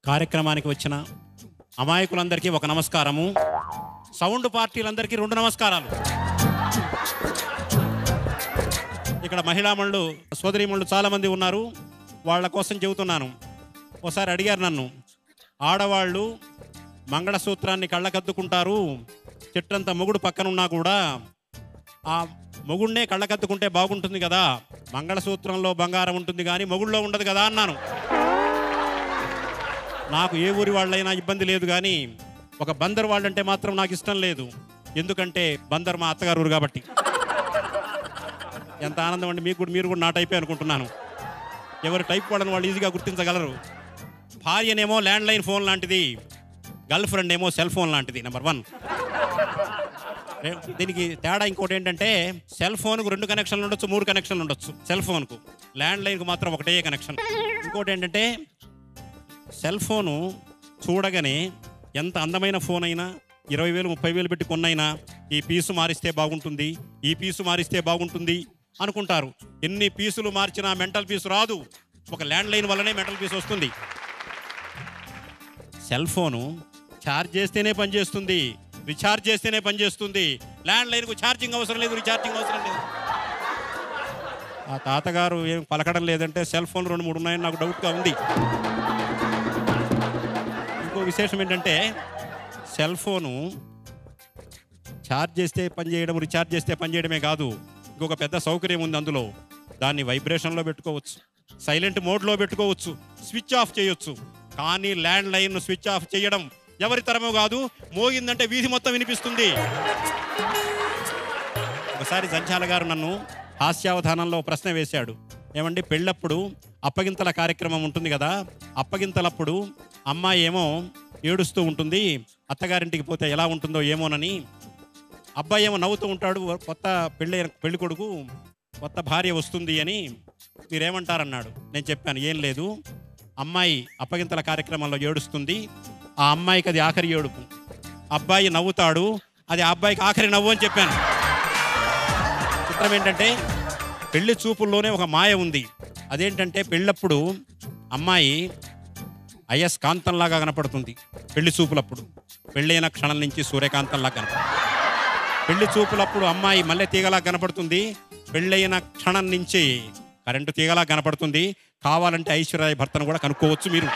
కార్యక్రమానికి వచ్చిన అమాయకులందరికీ ఒక నమస్కారము, సౌండ్ పార్టీలందరికీ 2 నమస్కారాలు. ఇక్కడ మహిళామణులు సోదరీమణులు చాలామంది ఉన్నారు, వాళ్ళ కోసం చెబుతున్నాను. ఒకసారి అడిగారు నన్ను, ఆడవాళ్ళు మంగళసూత్రాన్ని కళ్ళకద్దుకుంటారు, చెట్టంత మొగుడు పక్కనున్నా కూడా ఆ మొగుడినే కళ్ళకద్దుకుంటే బాగుంటుంది కదా, మంగళసూత్రంలో బంగారం ఉంటుంది కానీ మొగుళ్ళో ఉండదు కదా అన్నాను. నాకు ఏ ఊరి వాళ్ళైనా ఇబ్బంది లేదు, కానీ ఒక బందర్ వాళ్ళంటే మాత్రం నాకు ఇష్టం లేదు. ఎందుకంటే బందర్ మా అత్తగారు ఊరు కాబట్టి. ఎంత ఆనందం అండి, మీరు కూడా నా టైపే అనుకుంటున్నాను. ఎవరి టైప్ వాళ్ళని వాళ్ళు ఈజీగా గుర్తించగలరు. భార్యనేమో ల్యాండ్లైన్ ఫోన్ లాంటిది, గర్ల్ ఫ్రెండ్ ఏమో సెల్ ఫోన్ లాంటిది. నెంబర్ 1. దీనికి తేడా ఇంకోటి ఏంటంటే, సెల్ ఫోన్కు 2 కనెక్షన్లు ఉండొచ్చు, 3 కనెక్షన్లు ఉండొచ్చు. సెల్ ఫోన్కు, ల్యాండ్లైన్కు మాత్రం ఒకటే కనెక్షన్. ఇంకోటి ఏంటంటే, సెల్ ఫోను చూడగానే ఎంత అందమైన ఫోన్ అయినా 20,000 30,000 పెట్టి కొన్నైనా ఈ పీసు మారిస్తే బాగుంటుంది, ఈ పీసు మారిస్తే బాగుంటుంది అనుకుంటారు. ఎన్ని పీసులు మార్చినా మెంటల్ పీసు రాదు. ఒక ల్యాండ్లైన్ వల్లనే మెంటల్ పీస్ వస్తుంది. సెల్ ఫోను ఛార్జ్ చేస్తేనే పనిచేస్తుంది, రీఛార్జ్ చేస్తేనే పనిచేస్తుంది. ల్యాండ్లైన్కు ఛార్జింగ్ అవసరం లేదు, రీఛార్జింగ్ అవసరం లేదు. ఆ తాతగారు ఏం పలకడం లేదంటే సెల్ ఫోన్ 2-3 ఉన్నాయని నాకు డౌట్గా ఉంది. ఇంకో విశేషం ఏంటంటే, సెల్ ఫోను ఛార్జ్ చేస్తే పనిచేయడం, రీఛార్జ్ చేస్తే పనిచేయడమే కాదు, ఇంకొక పెద్ద సౌకర్యం ఉంది అందులో. దాన్ని వైబ్రేషన్లో పెట్టుకోవచ్చు, సైలెంట్ మోడ్లో పెట్టుకోవచ్చు, స్విచ్ ఆఫ్ చేయొచ్చు. కానీ ల్యాండ్లైన్ స్విచ్ ఆఫ్ చేయడం ఎవరి తరమో కాదు, మోగిందంటే వీధి మొత్తం వినిపిస్తుంది. ఒకసారి జంచాల గారు నన్ను హాస్యావధానంలో ప్రశ్న వేశాడు. ఏమండి, పెళ్ళప్పుడు అప్పగింతల కార్యక్రమం ఉంటుంది కదా, అప్పగింతలప్పుడు అమ్మాయి ఏమో ఏడుస్తూ ఉంటుంది, అత్తగారింటికి పోతే ఎలా ఉంటుందో ఏమోనని. అబ్బాయి ఏమో నవ్వుతూ ఉంటాడు, కొత్త పెళ్లి కొడుకు కొత్త భార్య వస్తుంది అని, మీరేమంటారన్నాడు. నేను చెప్పాను, ఏం లేదు, అమ్మాయి అప్పగింతల కార్యక్రమంలో ఏడుస్తుంది, ఆ అమ్మాయికి అది ఆఖరి ఏడుపు. అబ్బాయి నవ్వుతాడు, అది ఆ అబ్బాయికి ఆఖరి నవ్వు అని చెప్పాను. చిత్రం ఏంటంటే, పెళ్లి చూపుల్లోనే ఒక మాయ ఉంది. అదేంటంటే, పెళ్ళప్పుడు అమ్మాయి అయస్కాంతంలాగా కనపడుతుంది పెళ్లి చూపులప్పుడు. పెళ్ళైన క్షణం నుంచి సూర్యకాంతంలా కనపడుతుంది. పెళ్లి చూపులప్పుడు అమ్మాయి మల్లె తీగలా కనపడుతుంది, పెళ్ళైన క్షణం నుంచి కరెంటు తీగలా కనపడుతుంది. కావాలంటే ఐశ్వర్య భర్తను కూడా కనుక్కోవచ్చు మీరు.